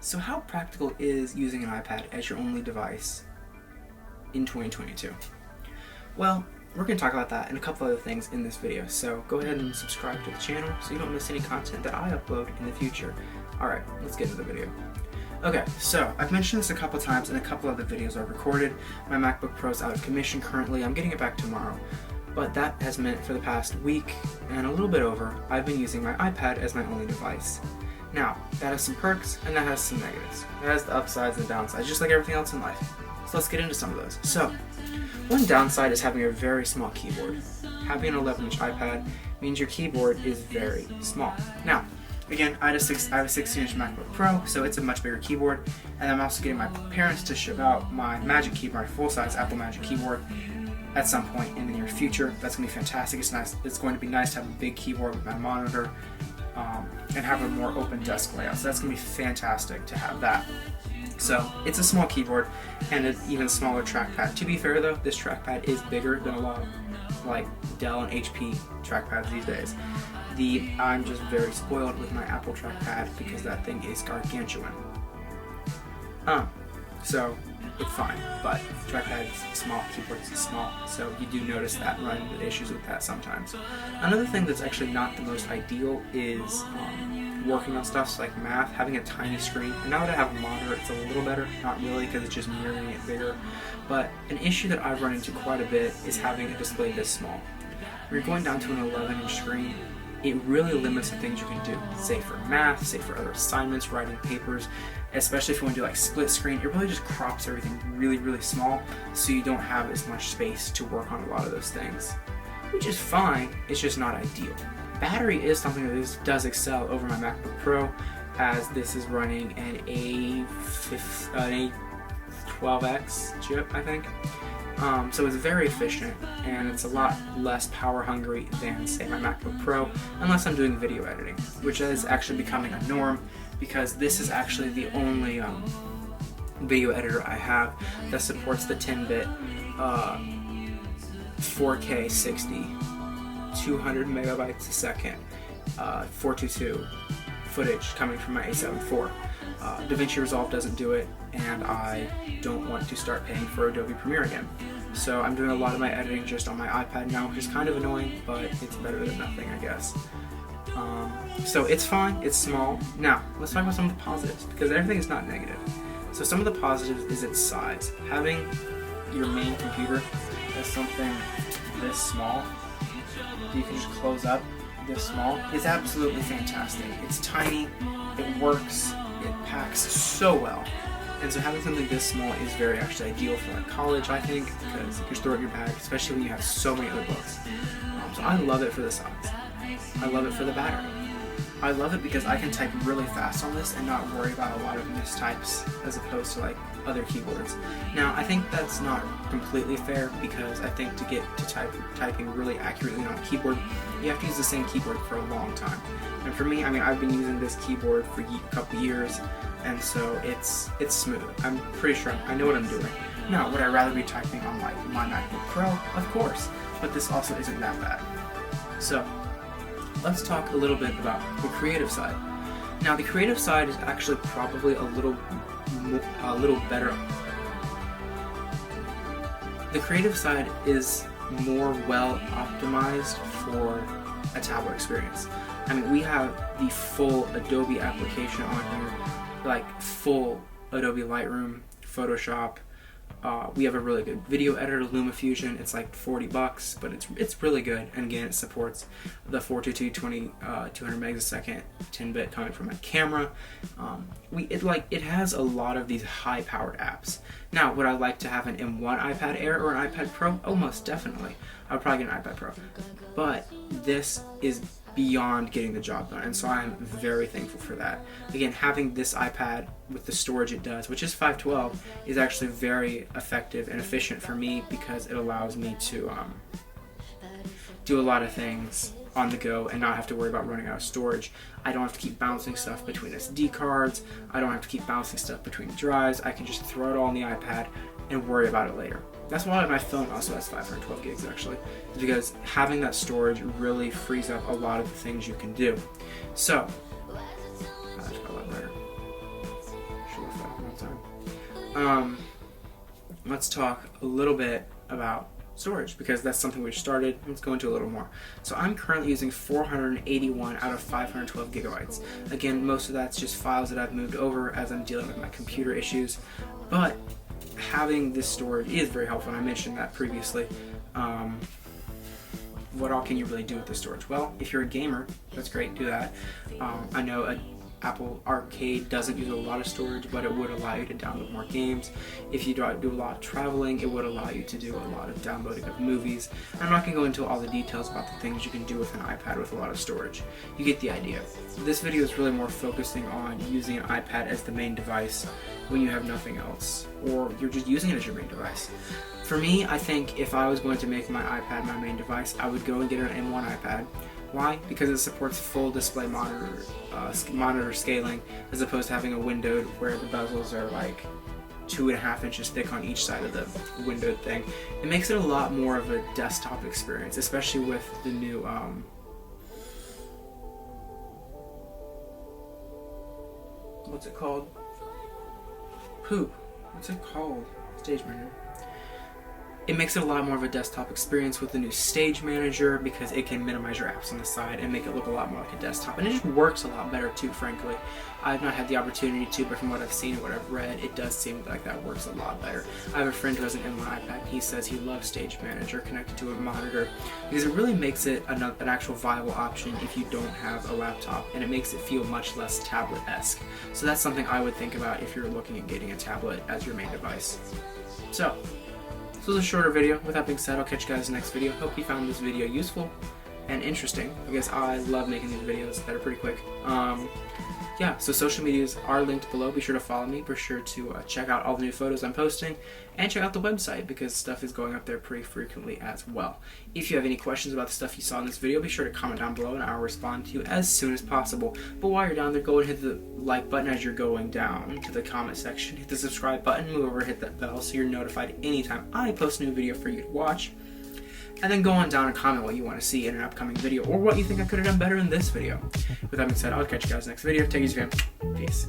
So how practical is using an iPad as your only device in 2022? Well, we're going to talk about that and a couple other things in this video, so go ahead and subscribe to the channel so you don't miss any content that I upload in the future. Alright, let's get into the video. Okay, so I've mentioned this a couple times in a couple other videos I've recorded. My MacBook Pro is out of commission currently. I'm getting it back tomorrow. But that has meant for the past week and a little bit over, I've been using my iPad as my only device. Now, that has some perks and that has some negatives. It has the upsides and the downsides, just like everything else in life. So let's get into some of those. So, one downside is having a very small keyboard. Having an 11-inch iPad means your keyboard is very small. Now, again, I have a 16-inch MacBook Pro, so it's a much bigger keyboard, and I'm also getting my parents to ship out my Magic Keyboard, my full-size Apple Magic Keyboard, at some point in the near future. That's going to be fantastic. It's nice. It's going to be nice to have a big keyboard with my monitor and have a more open desk layout. So that's going to be fantastic to have that. So it's a small keyboard and an even smaller trackpad. To be fair though, this trackpad is bigger than a lot of like Dell and HP trackpads these days. I'm just very spoiled with my Apple trackpad because that thing is gargantuan. So it's fine, but trackpad is small, keyboard is small, so you do notice that and run into issues with that sometimes. Another thing that's actually not the most ideal is working on stuff like math, having a tiny screen. And now that I have a monitor, it's a little better, not really because it's just mirroring it bigger, but an issue that I've run into quite a bit is having a display this small. When you're going down to an 11-inch screen, it really limits the things you can do, say for math, say for other assignments, writing papers, especially if you want to do like split screen. It really just crops everything really, really small, so you don't have as much space to work on a lot of those things, which is fine. It's just not ideal. Battery is something that does excel over my MacBook Pro, as this is running an A12X chip, I think. So it's very efficient, and it's a lot less power hungry than, say, my MacBook Pro, unless I'm doing video editing, which is actually becoming a norm, because this is actually the only video editor I have that supports the 10-bit 4K 60, 200 megabytes a second, 422 footage coming from my A7 IV. DaVinci Resolve doesn't do it, and I don't want to start paying for Adobe Premiere again. So I'm doing a lot of my editing just on my iPad now, which is kind of annoying, but it's better than nothing, I guess. So it's fine, it's small. Now, let's talk about some of the positives, because everything is not negative. So some of the positives is its size. Having your main computer as something this small, you can just close up this small, is absolutely fantastic. It's tiny, it works, it packs so well, and so having something this small is very actually ideal for like college, I think, because you can store it in your bag, especially when you have so many other books. So I love it for the size. I love it for the battery. I love it because I can type really fast on this and not worry about a lot of mistypes as opposed to like other keyboards. Now, I think that's not completely fair, because I think to get to typing really accurately on a keyboard, you have to use the same keyboard for a long time. And for me, I mean, I've been using this keyboard for a couple years, and so it's smooth. I'm pretty sure I know what I'm doing. Now, would I rather be typing on like my MacBook Pro? Of course, but this also isn't that bad. So, let's talk a little bit about the creative side. Now, the creative side is actually probably a little better. The creative side is more well optimized for a tablet experience. I mean, we have the full Adobe application on here, like full Adobe Lightroom, Photoshop. We have a really good video editor, LumaFusion. It's like $40, but it's really good. And again, it supports the 422 200 megs a second 10-bit coming from my camera. It has a lot of these high-powered apps. Now, would I like to have an M1 iPad Air or an iPad Pro? Oh, most definitely. I would probably get an iPad Pro. But this is beyond getting the job done, and so I'm very thankful for that. Again, having this iPad with the storage it does, which is 512, is actually very effective and efficient for me, because it allows me to do a lot of things on the go and not have to worry about running out of storage. I don't have to keep bouncing stuff between SD cards. I don't have to keep bouncing stuff between drives. I can just throw it all on the iPad and worry about it later. That's why my phone also has 512 gigs actually, because having that storage really frees up a lot of the things you can do. So, that's a lot better. let's talk a little bit about storage, because that's something we've started. Let's go into a little more. So I'm currently using 481 out of 512 gigabytes. Again, most of that's just files that I've moved over as I'm dealing with my computer issues, but having this storage is very helpful, and I mentioned that previously. What all can you really do with the storage? Well, if you're a gamer, that's great, do that. I know Apple Arcade doesn't use a lot of storage, but it would allow you to download more games. If you do a lot of traveling, it would allow you to do a lot of downloading of movies. I'm not going to go into all the details about the things you can do with an iPad with a lot of storage. You get the idea. This video is really more focusing on using an iPad as the main device when you have nothing else, or you're just using it as your main device. For me, I think if I was going to make my iPad my main device, I would go and get an M1 iPad. Why? Because it supports full display monitor scaling, as opposed to having a windowed where the bezels are like 2.5 inches thick on each side of the windowed thing. It makes it a lot more of a desktop experience, especially with the new what's it called? What's it called? Stage Manager. It makes it a lot more of a desktop experience with the new Stage Manager, because it can minimize your apps on the side and make it look a lot more like a desktop. And it just works a lot better too, frankly. I've not had the opportunity to, but from what I've seen and what I've read, it does seem like that works a lot better. I have a friend who has an M1 iPad, and he says he loves Stage Manager connected to a monitor, because it really makes it an actual viable option if you don't have a laptop, and it makes it feel much less tablet-esque. So that's something I would think about if you're looking at getting a tablet as your main device. So, this was a shorter video. With that being said, I'll catch you guys in the next video. Hope you found this video useful and interesting, because I love making these videos that are pretty quick. Yeah, so social medias are linked below. Be sure to follow me. Be sure to check out all the new photos I'm posting, and check out the website, because stuff is going up there pretty frequently as well. If you have any questions about the stuff you saw in this video, be sure to comment down below and I'll respond to you as soon as possible. But while you're down there, go and hit the like button as you're going down to the comment section. Hit the subscribe button, move over, hit that bell so you're notified anytime I post a new video for you to watch. And then go on down and comment what you want to see in an upcoming video, or what you think I could have done better in this video. With that being said, I'll catch you guys next video. Take it easy, fam. Peace.